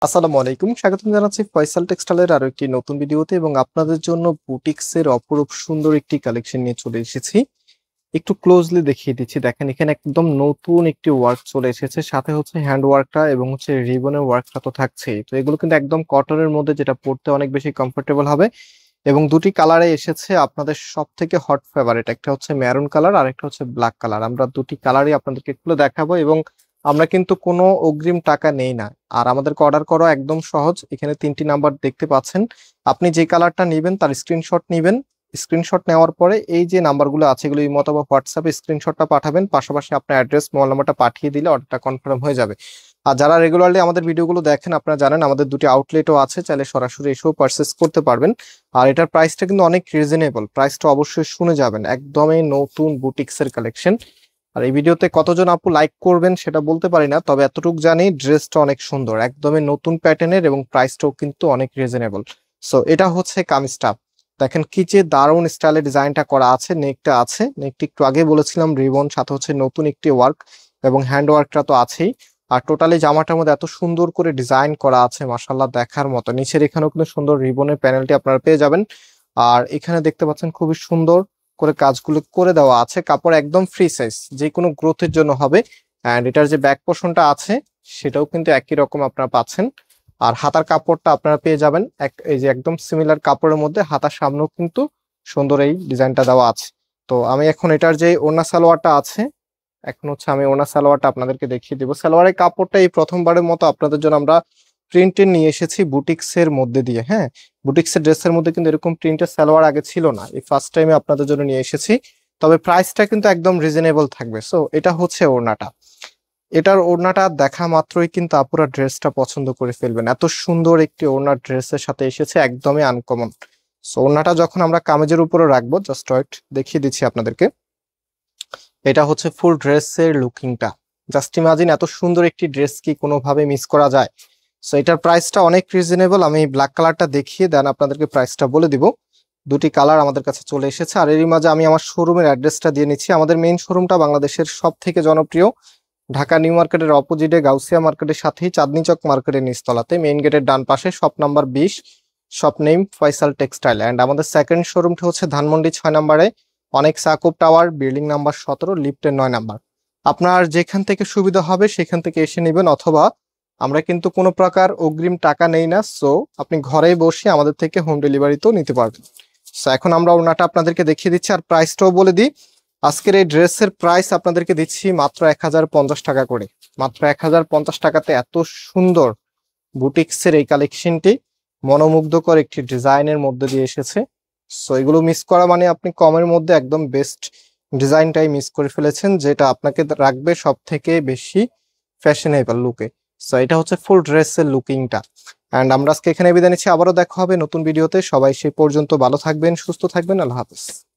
আসসালামু আলাইকুম, স্বাগতম জানাচ্ছি ফয়সাল টেক্সটাইলের আরো একটি নতুন ভিডিওতে এবং আপনাদের জন্য বুটিক্সের অপরূপ সুন্দর একটি কালেকশন নিয়ে চলে এসেছি। একটু ক্লোজলি দেখিয়ে দিচ্ছি। দেখেন এখানে একদম নতুন একটি ওয়ার্ক চলে এসেছে, সাথে হচ্ছে হ্যান্ড ওয়ার্কটা এবং হচ্ছে রিবনের ওয়ার্কটা তো থাকছেই। তো এগুলো কিন্তু একদম কটনের মধ্যে, যেটা পরতে অনেক বেশি কমফোর্টেবল হবে এবং দুটি কালারে এসেছে আপনাদের সব থেকে হট ফেভারিট। একটা হচ্ছে মেরুন কালার আর একটা হচ্ছে ব্ল্যাক কালার। আমরা দুটি কালারই আপনাদেরকে খুলে দেখাবো এবং আমরা কিন্তু কোনো অগ্রিম টাকা নেই না। আর আমাদেরকে অর্ডার করা একদম সহজ। এখানে 3টি নাম্বার দেখতে পাচ্ছেন। আপনি যে কালারটা নেবেন তার স্ক্রিনশট নেবেন। স্ক্রিনশট নেওয়ার পরে এই যে নাম্বারগুলো আছে এগুলো ইমো অথবা হোয়াটসঅ্যাপে স্ক্রিনশটটা পাঠাবেন, পাশাপাশি আপনার অ্যাড্রেস মোবাইল নাম্বারটা পাঠিয়ে দিলে অর্ডারটা কনফার্ম হয়ে যাবে। আর যারা রেগুলারলি আমাদের ভিডিওগুলো দেখেন আপনারা জানেন আমাদের দুটি আউটলেটও আছে, চাইলে সরাসরি এসেও পারচেস করতে পারবেন। আর এটার প্রাইসটা কিন্তু অনেক রিজনেবল, প্রাইসটা অবশ্যই শুনে যাবেন। একদমই নতুন বুটিক্সের কালেকশন। আর এই ভিডিওতে কতজন আপু লাইক করবেন সেটা বলতে পারি না, তবে এতটুকু জানি ড্রেসটা অনেক সুন্দর, একদমই নতুন প্যাটার্নের এবং প্রাইসটাও কিন্তু অনেক রিজনেবল। সো এটা হচ্ছে কামিজটা। দেখেন কি যে দারুণ স্টাইলে ডিজাইনটা করা আছে। নেকটা আছে, নেকটি একটু আগে বলেছিলাম রিবন, সাথে হচ্ছে নতুন একটি ওয়ার্ক এবং হ্যান্ড ওয়ার্কটা তো আছেই। আর টোটালি জামাটার মধ্যে এত সুন্দর করে ডিজাইন করা আছে, মাশাআল্লাহ দেখার মতো। নিচের এখানেও কিন্তু সুন্দর রিবনের প্যানেলটি আপনারা পেয়ে যাবেন। আর এখানে দেখতে পাচ্ছেন খুবই সুন্দর করে কাজগুলো করে দেওয়া আছে। কাপড় একদম ফ্রি সাইজ, যে কোনো গ্রোথের জন্য হবে। অ্যান্ড এটার যে ব্যাক পোর্শনটা আছে সেটাও কিন্তু একই রকম আপনারা পাচ্ছেন। আর হাতার কাপড়টা আপনারা পেয়ে যাবেন এই যে একদম সিমিলার কাপড়ের মধ্যে হাতার সামনেও কিন্তু সুন্দর এই ডিজাইনটা দেওয়া আছে। তো আমি এখন এটার যে ওড়না সালোয়ারটা আছে, এখন হচ্ছে আমি ওড়না সালোয়ারটা আপনাদেরকে দেখিয়ে দিব। সালোয়ারের কাপড়টা এই প্রথমবারের মতো আপনাদের জন্য আমরা প্রিন্টের নিয়ে এসেছি বুটিক্সের মধ্যে দিয়ে। হ্যাঁ, বুটিক্সের ড্রেসের মধ্যে কিন্তু এরকম প্রিন্টের সালোয়ার আগে ছিল না, এই ফার্স্ট টাইমে আপনাদের জন্য নিয়ে এসেছি। তবে প্রাইসটা কিন্তু একদম রিজনেবল থাকবে। সো এটা হচ্ছে ওড়নাটা। এটার ওড়নাটা দেখা মাত্রই কিন্তু আপুরা ড্রেসটা পছন্দ করে ফেলবেন। এত সুন্দর একটি ওড়না ড্রেসের সাথে এসেছে, একদমই আনকমন। সো ওড়নাটা যখন আমরা কামিজের উপরে রাখবো, জাস্ট ওয়েট দেখিয়ে দিচ্ছি আপনাদেরকে। এটা হচ্ছে ফুল ড্রেসের লুকিংটা। জাস্ট ইমাজিন, এত সুন্দর একটি ড্রেস কি কোনোভাবে মিস করা যায়? সো এটার প্রাইসটা অনেক রিজনেবল। আমি ব্ল্যাক কালারটা দেখিয়ে দেন আপনাদেরকে প্রাইসটা বলে দিব। দুটি কালার আমাদের কাছে চলে এসেছে। আর এরই মাঝে আমি আমার শোরুমের অ্যাড্রেসটা দিয়ে নিচ্ছি। আমাদের মেইন শোরুমটা বাংলাদেশের সব থেকে জনপ্রিয় ঢাকা নিউ মার্কেটের অপোজিটে গাউসিয়া মার্কেটের সাথেই চাঁদনী চক মার্কেটের নিচতলাতে, মেইন গেটের ডান পাশে, shop number 20, shop name Faisal textile. And আমাদের সেকেন্ড শোরুমটি হচ্ছে ধানমন্ডি 6 নম্বরে, অনেক সাকুব টাওয়ার, বিল্ডিং নাম্বার 17, লিফটের 9 নাম্বার। আপনার যেখান থেকে সুবিধা হবে সেখান থেকে এসে নেবেন, অথবা আমরা কিন্তু কোনো প্রকার অগ্রিম টাকা নেই না। সো আপনি ঘরেই বসে আমাদের থেকে হোম ডেলিভারিতেও নিতে পারবেন। সো এখন আমরা ওনাটা আপনাদেরকে দেখিয়ে দিচ্ছি আর প্রাইসটাও বলে দিই। আজকের এই ড্রেসের প্রাইস আপনাদেরকে দিচ্ছি মাত্র 1050 টাকা করে। মাত্র 1050 টাকাতে এত সুন্দর বুটিক্সের এই কালেকশনটি মনোমুগ্ধকর একটি ডিজাইনের মধ্যে দিয়ে এসেছে। সো এগুলো মিস করা মানে আপনি কমের মধ্যে একদম বেস্ট ডিজাইনটাই মিস করে ফেলেছেন, যেটা আপনাকে রাখবে সব থেকে বেশি ফ্যাশনেবল লুকে। সো এটা হচ্ছে ফুল ড্রেসের লুকিংটা। অ্যান্ড আমরা আজকে এখানে বিদায় নিচ্ছি, আবারও দেখা হবে নতুন ভিডিওতে। সবাই সেই পর্যন্ত ভালো থাকবেন, সুস্থ থাকবেন, আল্লাহ হাফেজ।